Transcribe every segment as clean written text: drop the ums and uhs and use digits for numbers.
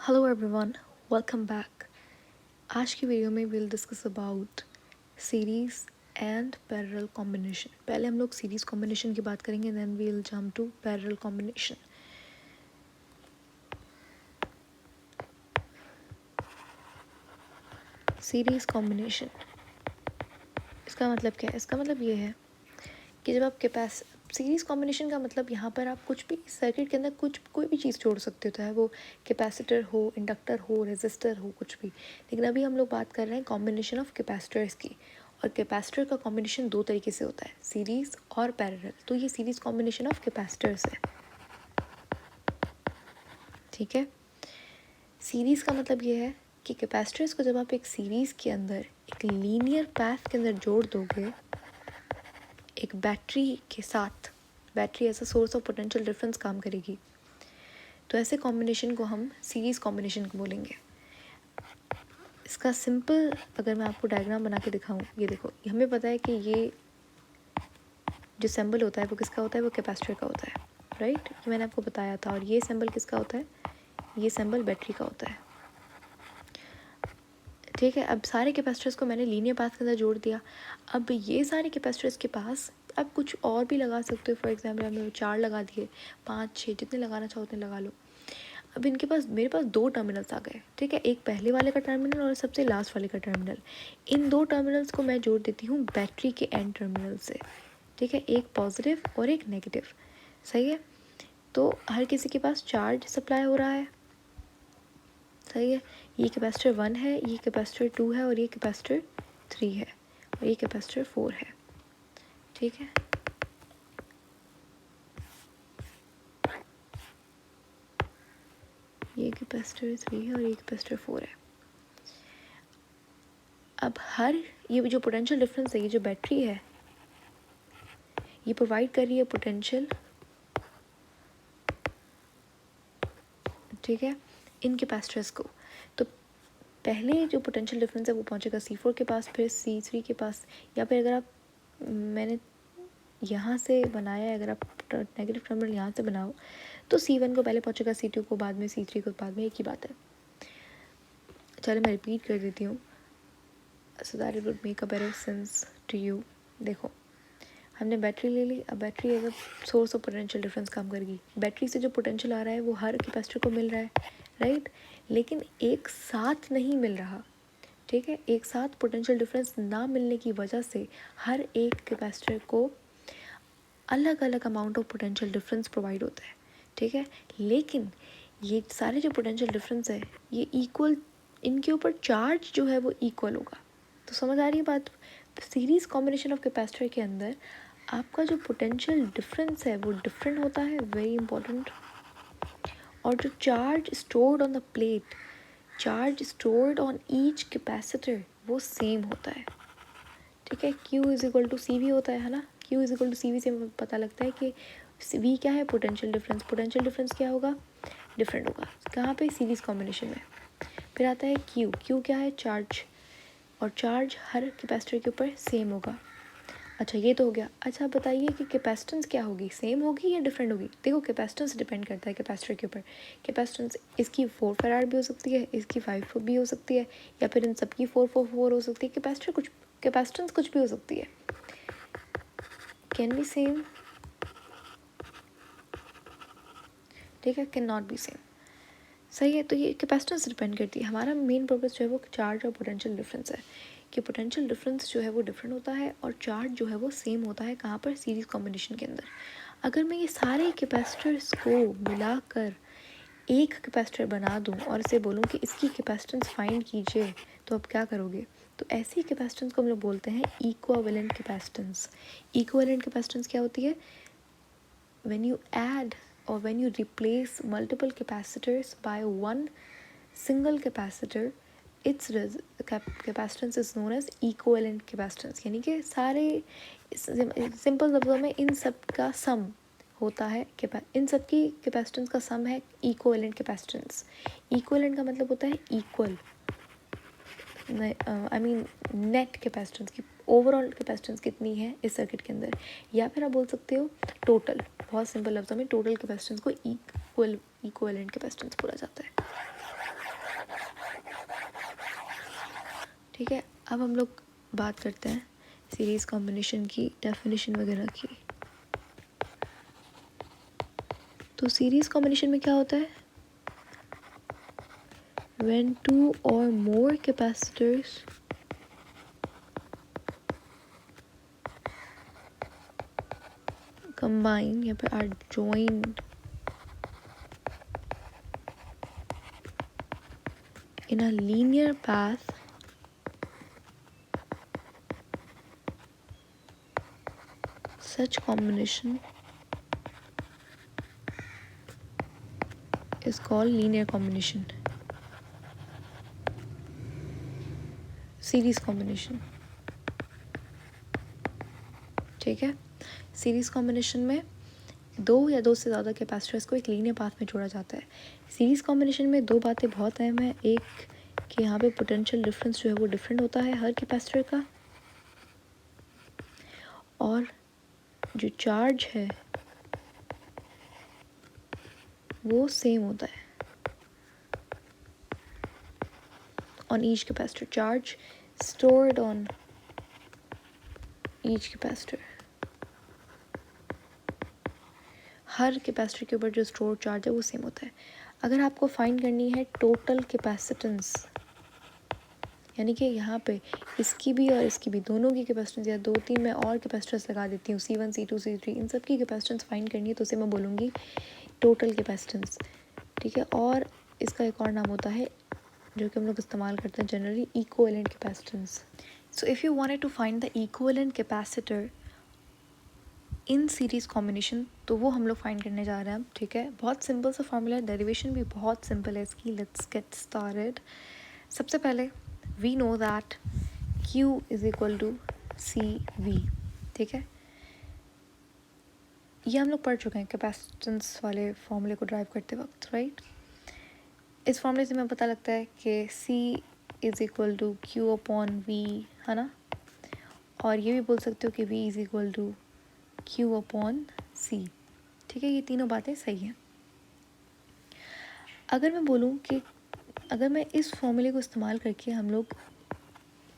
Hello everyone, welcome back. आज की video में will discuss about series and parallel combination. पहले हम लोग सीरीज़ कॉम्बिनेशन की बात करेंगे, then we'll jump to parallel combination. Series combination, इसका मतलब क्या है? इसका मतलब ये है कि जब आप सीरीज़ कॉम्बिनेशन का मतलब यहाँ पर आप कुछ भी सर्किट के अंदर कोई भी चीज़ जोड़ सकते हो, चाहे वो कैपेसिटर हो, इंडक्टर हो, रेजिस्टर हो, कुछ भी। लेकिन अभी हम लोग बात कर रहे हैं कॉम्बिनेशन ऑफ कैपेसिटर्स की, और कैपेसिटर का कॉम्बिनेशन दो तरीके से होता है, सीरीज़ और पैरेलल। तो ये सीरीज़ कॉम्बिनेशन ऑफ कैपेसिटर्स है, ठीक है। सीरीज़ का मतलब ये है कि कैपेसिटर्स को जब आप एक सीरीज़ के अंदर एक लीनियर पाथ के अंदर जोड़ दोगे एक बैटरी के साथ, battery as a source of potential difference काम करेगी, तो ऐसे कॉम्बिनेशन को हम सीरीज़ कॉम्बिनेशन को बोलेंगे। इसका सिंपल अगर मैं आपको डायग्राम बना के दिखाऊं, ये देखो, हमें पता है कि ये जो सिंबल होता है वो किसका होता है, वो कैपेसिटर का होता है, राइट। ये मैंने आपको बताया था। और ये सिंबल किसका होता है? ये सिंबल बैटरी का होता है, ठीक है। अब सारे कैपेसिटर्स को मैंने लीनियर पाथ के अंदर जोड़ दिया। अब ये सारे कैपेसिटर्स के पास आप कुछ और भी लगा सकते हो। फॉर एग्जाम्पल हमने 4 लगा दिए, 5, 6, जितने लगाना चाहो उतने लगा लो। अब इनके पास, मेरे पास 2 टर्मिनल्स आ गए, ठीक है। एक पहले वाले का टर्मिनल और सबसे लास्ट वाले का टर्मिनल। इन 2 टर्मिनल्स को मैं जोड़ देती हूँ बैटरी के एंड टर्मिनल से, ठीक है। एक पॉजिटिव और एक नेगेटिव, सही है। तो हर किसी के पास चार्ज सप्लाई हो रहा है, सही है। ये कैपेसिटर 1 है, ये कैपेसिटर 2 है, और ये कैपेसिटर 3 है, और ये कैपेसिटर 4 है, ठीक है। ये कैपेसिटर 3 है और ये कैपेसिटर 4 है। अब ये जो पोटेंशियल डिफरेंस है, ये जो बैटरी है, ये प्रोवाइड कर रही है पोटेंशियल, ठीक है, इन कैपेसिटर्स को। तो पहले जो पोटेंशियल डिफरेंस है वो पहुंचेगा C4 के पास, फिर C3 के पास, या फिर अगर आप, मैंने यहाँ से बनाया है, अगर आप नेगेटिव टर्मिनल यहाँ से बनाओ तो C1 को पहले पहुंचेगा, C2 को बाद में, C3 को बाद में, एक ही बात है। चलो मैं रिपीट कर देती हूँ, so that it would make a better sense to you. देखो, हमने बैटरी ले ली। अब battery as a source of potential difference काम करेगी। बैटरी से जो पोटेंशियल आ रहा है वो हर कैपेसिटर को मिल रहा है, राइट। लेकिन एक साथ नहीं मिल रहा, ठीक है। एक साथ पोटेंशियल डिफरेंस ना मिलने की वजह से हर एक कैपेसिटर को अलग अलग amount of potential difference provide होता है, ठीक है। लेकिन ये सारे जो पोटेंशियल डिफरेंस है ये इक्वल, इनके ऊपर चार्ज जो है वो इक्वल होगा। तो समझ आ रही है बात? सीरीज कॉम्बिनेशन ऑफ कैपेसिटर के अंदर आपका जो पोटेंशियल डिफरेंस है वो डिफरेंट होता है, वेरी इंपॉर्टेंट। और जो charge stored on the plate, charge stored on each capacitor, वो सेम होता है, ठीक है। Q is equal to C V होता है ना। Q is equal to C V से पता लगता है कि V क्या है, पोटेंशियल डिफरेंस। पोटेंशियल डिफरेंस क्या होगा? डिफरेंट होगा। कहाँ पे? सीरीज कॉम्बिनेशन में। फिर आता है Q क्या है? चार्ज, और चार्ज हर कैपेसिटर के ऊपर सेम होगा। अच्छा, ये तो हो गया। अच्छा, बताइए कि कैपेसिटेंस क्या होगी, सेम होगी या डिफरेंट होगी? देखो, कैपेसिटेंस डिपेंड करता है कैपेसिटर के ऊपर। कैपेसिटेंस इसकी 4 फराड भी हो सकती है, इसकी 5 भी हो सकती है, या फिर इन सबकी 4 हो सकती है। कैपेसिटेंस कुछ भी हो सकती है, कैन बी सेम, ठीक है, कैन नॉट बी सेम, सही है। तो ये कैपेसिटेंस डिपेंड करती है। हमारा मेन पर्पस जो है वो चार्ज और पोटेंशियल डिफरेंस है, कि पोटेंशियल डिफरेंस जो है वो डिफरेंट होता है और चार्ज जो है वो सेम होता है। कहाँ पर? सीरीज कॉम्बिनेशन के अंदर। अगर मैं ये सारे कैपेसिटर्स को मिलाकर एक कैपेसिटर बना दूं और इसे बोलूं कि इसकी कैपेसिटेंस फाइंड कीजिए, तो आप क्या करोगे? तो ऐसी कैपेसिटेंस को हम लोग बोलते हैं इक्विवेलेंट कैपेसिटेंस। इक्विवेलेंट कैपेसिटेंस क्या होती है? when you add or when you replace multiple capacitors by one single capacitor, its capacitance is known as equivalent capacitance। यानी कि सारे सिंपल लफ्ज़ों में इन सब का सम होता है, इन सब की कैपेसिटेंस का सम है इक्विवेलेंट कैपेसिटेंस। इक्विवेलेंट का मतलब होता है equal, I mean net capacitance की, ओवरऑल कैपेसिटेंस कितनी है इस सर्किट के अंदर। या फिर आप बोल सकते हो टोटल, बहुत सिंपल लफ्ज़ों में टोटल कैपेसिटेंस को इक्विवेलेंट कैपेसिटेंस बोला जाता है। ठीक है, अब हम लोग बात करते हैं सीरीज़ कॉम्बिनेशन की डेफिनेशन वगैरह की। तो सीरीज़ कॉम्बिनेशन में क्या होता है? When two or more capacitors combine या फिर are joined in a linear path such combination is called linear combination, series combination. ठीक है, सीरीज कॉम्बिनेशन में दो या दो से ज़्यादा कैपेसिटर्स को एक लीनियर पाथ में जोड़ा जाता है। सीरीज कॉम्बिनेशन में दो बातें बहुत अहम है। एक कि यहाँ पे पोटेंशियल डिफरेंस जो है वो डिफरेंट होता है हर कैपेसिटर का, और जो चार्ज है वो सेम होता है on each capacitor, charge stored on each capacitor। Her capacitor के ऊपर जो स्टोर चार्ज है वो सेम होता है। अगर आपको फाइंड करनी है टोटल कैपेसिटेंस, यानी कि यहाँ पे इसकी भी और इसकी भी दोनों की कैपेसिटेंस, या दो तीन मैं और कैपेसिटर्स लगा देती हूँ, C1 C2 C3, इन सब की कैपेसिटेंस फाइंड करनी है तो उसे मैं बोलूँगी टोटल कैपेसिटेंस। ठीक है, और इसका एक और नाम होता है जो कि हम लोग इस्तेमाल करते हैं generally, equivalent capacitance. So if you wanted to find the equivalent capacitor in series combination, तो वो हम लोग फाइंड करने जा रहे हैं अब। ठीक है, बहुत सिंपल सा फॉर्मूला है, डेरिवेशन भी बहुत सिंपल है इसकी। Let's get started. सबसे पहले we know that Q is equal to CV। ठीक है, ये हम लोग पढ़ चुके हैं कैपेसिटेंस वाले फॉर्मूले को ड्राइव करते वक्त, राइट। इस फॉर्मूले से हमें पता लगता है कि C is equal to Q upon V, है ना, और ये भी बोल सकते हो कि V is equal to Q upon C। ठीक है, ये तीनों बातें सही हैं। अगर मैं बोलूँ कि अगर मैं इस फॉर्मूले को इस्तेमाल करके हम लोग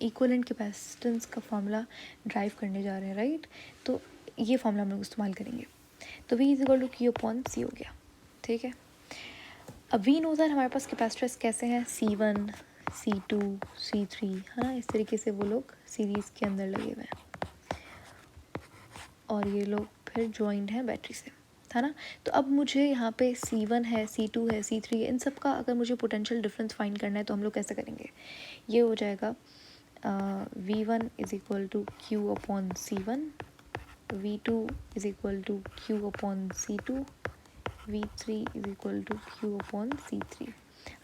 इक्विवेलेंट कैपेसिटेंस का फॉर्मूला ड्राइव करने जा रहे हैं, राइट, तो ये फॉर्मूला हम लोग इस्तेमाल करेंगे। तो V is equal to Q upon C हो गया। ठीक है, अब वी नो दैट हमारे पास कैपेसिटर्स कैसे हैं, C1 C2 C3, है ना, इस तरीके से वो लोग सीरीज़ के अंदर लगे हुए हैं और ये लोग फिर जॉइंड हैं बैटरी से, है ना। तो अब मुझे यहाँ पे C1 है, C2 है, C3 है, इन सब का अगर मुझे पोटेंशियल डिफरेंस फाइंड करना है तो हम लोग कैसे करेंगे? ये हो जाएगा V1 is equal to Q upon C1, V2 is equal to Q upon C2, V3 is equal to Q upon C3।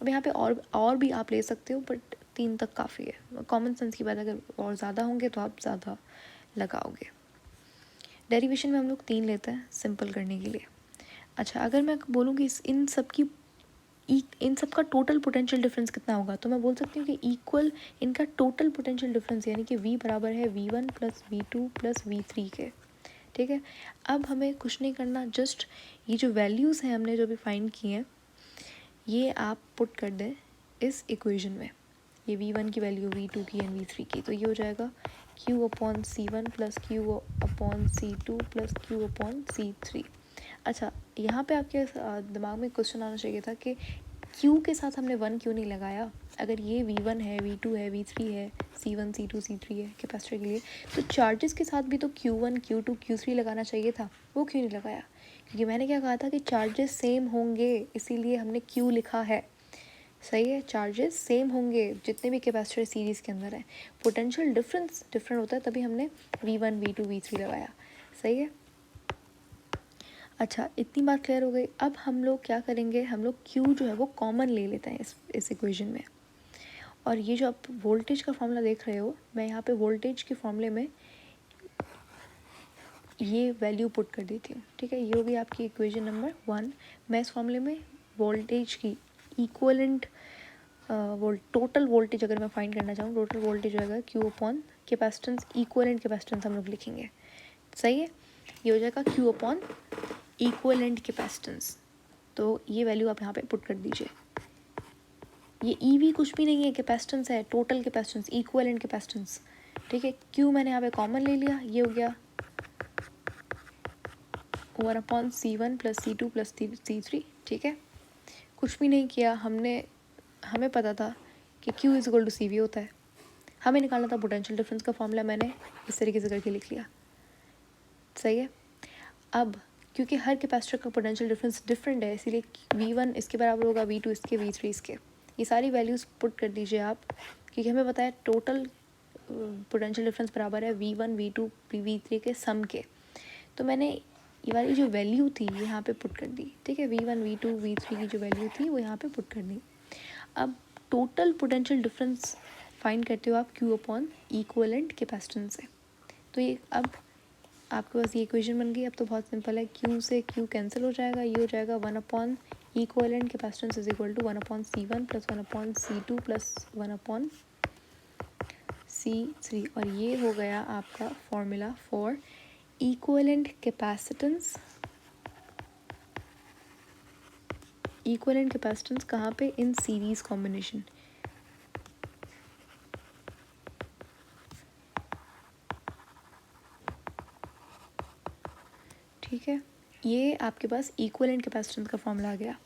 अब यहाँ पे और भी आप ले सकते हो, बट 3 तक काफ़ी है। कॉमन सेंस की बात, अगर और ज़्यादा होंगे तो आप ज़्यादा लगाओगे। डेरिवेशन में हम लोग 3 लेते हैं सिंपल करने के लिए। अच्छा, अगर मैं बोलूँ कि इन सब का टोटल पोटेंशियल डिफरेंस कितना होगा, तो मैं बोल सकती हूँ कि इक्वल इनका टोटल पोटेंशियल डिफरेंस, यानी कि V बराबर है V1 plus V2 plus V3 के। ठीक है, अब हमें कुछ नहीं करना, जस्ट ये जो वैल्यूज़ हैं हमने जो भी फाइंड किए हैं ये आप पुट कर दें इस इक्वेशन में। ये V1 की वैल्यू, V2 की एंड V3 की, तो ये हो जाएगा Q upon C1 plus Q upon C2 plus Q upon C3। अच्छा, यहाँ पे आपके दिमाग में क्वेश्चन आना चाहिए था कि Q के साथ हमने 1 क्यों नहीं लगाया? अगर ये V1 है, V2 है, V3 है, C1 C2 C3 है कैपेसिटर के लिए, तो चार्जेस के साथ भी तो Q1 Q2 Q3 लगाना चाहिए था, वो क्यों नहीं लगाया? क्योंकि मैंने क्या कहा था कि चार्जेस सेम होंगे, इसीलिए हमने Q लिखा है। सही है, चार्जेस सेम होंगे जितने भी कैपेसिटर सीरीज़ के अंदर है, पोटेंशियल डिफरेंस डिफरेंट होता है, तभी हमने V1 V2 V3 लगाया। सही है। अच्छा, इतनी बात क्लियर हो गई। अब हम लोग क्या करेंगे, हम लोग Q जो है वो कॉमन ले लेते हैं इस इक्वेशन में, और ये जो आप वोल्टेज का फॉर्मूला देख रहे हो, मैं यहाँ पे वोल्टेज के फॉर्मूले में ये वैल्यू पुट कर देती हूँ। ठीक है, ये होगी आपकी इक्वेशन नंबर 1। मैं इस फॉर्मूले में वोल्टेज की इक्वलेंट टोटल वोल्टेज अगर मैं फाइंड करना चाहूँ, टोटल वोल्टेज हो जाएगा Q upon capacitance, equivalent capacitance हम लोग लिखेंगे। सही है, ये हो जाएगा Q अपॉन इक्वलेंट कैपेसिटेंस। तो ये वैल्यू आप यहाँ पे पुट कर दीजिए। ये EV कुछ भी नहीं है, कैपेसिटेंस है, टोटल कैपेसिटेंस, इक्विवेलेंट कैपेसिटेंस, ठीक है। Q मैंने यहाँ पे कॉमन ले लिया, ये हो गया 1/C1 + C2 + C3, ठीक है। कुछ भी नहीं किया हमने, हमें पता था कि Q = CV होता है, हमें निकालना था पोटेंशियल डिफरेंस का फॉर्मूला, मैंने इस तरीके से करके लिख लिया, सही है। अब क्योंकि हर कैपेसिटर का पोटेंशियल डिफरेंस डिफरेंट है, इसीलिए V1 इसके बराबर होगा, V2 इसके, V3 इसके, ये सारी वैल्यूज़ पुट कर दीजिए आप, क्योंकि हमें पता है टोटल पोटेंशियल डिफरेंस बराबर है V1 V2 V3 के सम के। तो मैंने ये वाली जो वैल्यू थी ये यहाँ पे पुट कर दी, ठीक है। V1 V2 V3 की जो वैल्यू थी वो यहाँ पे पुट कर दी। अब टोटल पोटेंशियल डिफरेंस फाइंड करते हो आप Q/इक्विवेलेंट कैपेसिटेंस से। तो ये अब आपके पास ये इक्वेशन बन गई। अब तो बहुत सिंपल है, Q से Q कैंसिल हो जाएगा, ये हो जाएगा 1/इक्विवेलेंट कैपेसिटेंस = 1/C1 + 1/C2 + 1/C3, और ये हो गया आपका formula for equivalent capacitance. Equivalent capacitance कहाँ पे? इन सीरीज कॉम्बिनेशन, ठीक है। ये आपके पास इक्विवेलेंट कैपेसिटेंस का फॉर्मूला आ गया।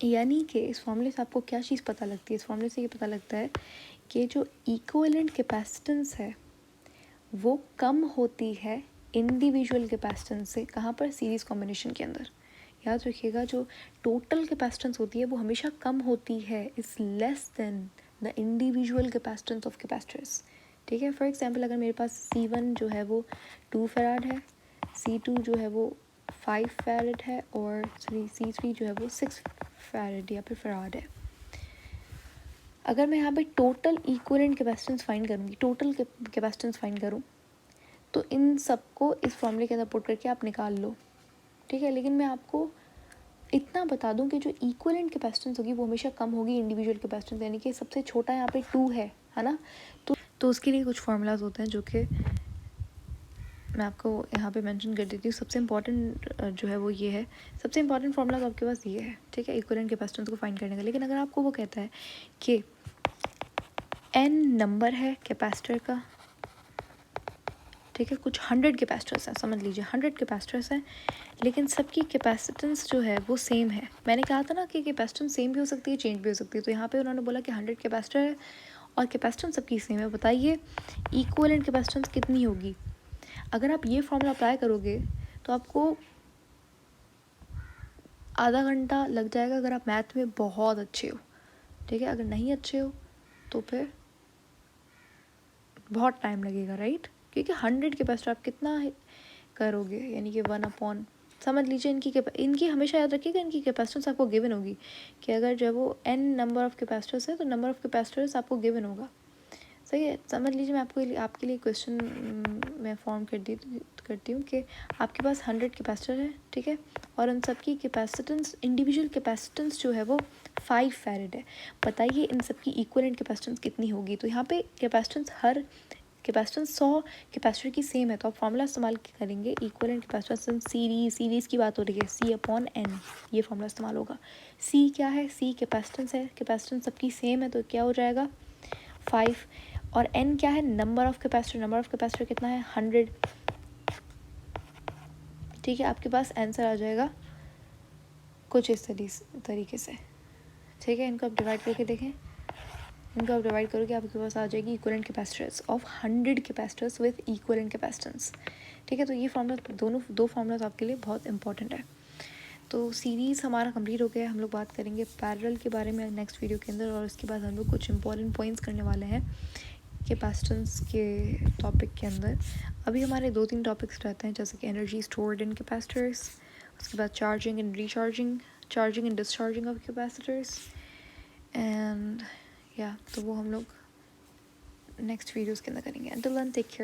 यानी कि इस फॉर्मूले से आपको क्या चीज़ पता लगती है? इस फॉर्मूले से ये पता लगता है कि जो इक्विवेलेंट कैपेसिटेंस है वो कम होती है इंडिविजुअल कैपेसिटेंस से। कहाँ पर? सीरीज कॉम्बिनेशन के अंदर। याद रखिएगा, जो टोटल कैपेसिटेंस होती है वो हमेशा कम होती है, is less than the individual capacitance of capacitors, ठीक है। फॉर एग्जांपल, अगर मेरे पास C1 जो है वो 2 फैराड है, C2 जो है वो 5 फैराड है, और C3 जो है वो 6 फैराड या फिर फैराड है। अगर मैं यहाँ पे टोटल इक्विवेलेंट कैपेसिटेंस फाइंड करूँगी, टोटल कैपेसिटेंस फाइंड करूँ, तो इन सबको इस फॉर्मूले के अंदर पुट करके आप निकाल लो, ठीक है। लेकिन मैं आपको इतना बता दूं कि जो इक्विवेलेंट कैपेसिटेंस होगी वो हमेशा कम होगी इंडिविजुअल कैपेसिटेंस, यानी कि सबसे छोटा यहाँ पे 2 है ना। तो उसके लिए कुछ फार्मूलाज होते हैं जो कि मैं आपको यहाँ पे मेंशन कर देती हूँ। सबसे इम्पॉर्टेंट जो है वो ये है, सबसे इम्पॉर्टेंट फार्मूला तो आपके पास ये है, ठीक है, इक्विवेलेंट कैपेसिटेंस को फाइंड करने का। लेकिन अगर आपको वो कहता है कि n नंबर है कैपेसिटर का, ठीक है, कुछ 100 कैपेसिटर्स हैं, समझ लीजिए 100 कैपेसिटर्स हैं, लेकिन सबकी कैपेसिटेंस जो है वो सेम है। मैंने कहा था ना कि कैपेसिटेंस सेम भी हो सकती है, चेंज भी हो सकती है। तो यहाँ पे उन्होंने बोला कि 100 कैपेसिटर है और कैपेसिटेंस सबकी सेम है। बताइए इक्विवेलेंट कैपेसिटेंस कितनी होगी? अगर आप ये फॉर्मूला अप्लाई करोगे तो आपको आधा घंटा लग जाएगा अगर आप मैथ में बहुत अच्छे हो, ठीक है। अगर नहीं अच्छे हो तो फिर बहुत टाइम लगेगा, राइट। क्योंकि 100 कैपेसिटर आप कितना करोगे, यानी कि 1/, समझ लीजिए इनकी हमेशा याद रखिएगा, इनकी कैपेसिटेंस आपको गिवन होगी कि अगर जब वो n नंबर ऑफ़ कैपेसिटर्स है तो नंबर ऑफ़ कैपेसिटर्स आपको गिवन होगा, सही है। समझ लीजिए मैं आपके लिए क्वेश्चन मैं फॉर्म करती हूँ कि आपके पास 100 कैपेसिटर है, ठीक है, और उन सबकी कैपेसिटेंस, इंडिविजुअल कैपेसिटेंस जो है वो 5 फैराड है। बताइए इन सबकी इक्विवेलेंट कैपेसिटेंस कितनी होगी? तो यहाँ पे कैपेसिटेंस, हर कैपेसिटेंस 100 कैपेसिटर की सेम है, तो आप फॉर्मूला इस्तेमाल करेंगे इक्विवेलेंट कैपेसिटेंस इन सीरीज़ की बात हो रही है, C/n, ये फॉर्मूला इस्तेमाल होगा। C क्या है? C कैपेसिटेंस है, कैपेसिटेंस सबकी सेम है, तो क्या हो जाएगा 5, और n क्या है? Number of capacitor, number of capacitor कितना है? 100, ठीक है। आपके पास आंसर आ जाएगा कुछ इस तरीके से, ठीक है। इनको आप डिवाइड करके देखें, इनको आप डिवाइड करोगे आपके पास आ जाएगी equivalent capacitors of 100 capacitors with equivalent capacitance, ठीक है। तो ये फॉर्मूला, दो फार्मूलाज आपके लिए बहुत इंपॉर्टेंट है। तो सीरीज़ हमारा कंप्लीट हो गया। हम लोग बात करेंगे पैरेलल के बारे में नेक्स्ट वीडियो के अंदर, और उसके बाद हम लोग कुछ इंपॉर्टेंट पॉइंट्स करने वाले हैं कैपेसिटेंस के टॉपिक के अंदर। अभी हमारे 2-3 टॉपिक्स रहते हैं, जैसे कि एनर्जी स्टोर्ड इन कैपेसिटर्स, उसके बाद charging and recharging, charging and discharging of capacitors, and या तो वो हम लोग नेक्स्ट वीडियोज़ के अंदर करेंगे। Until then take care.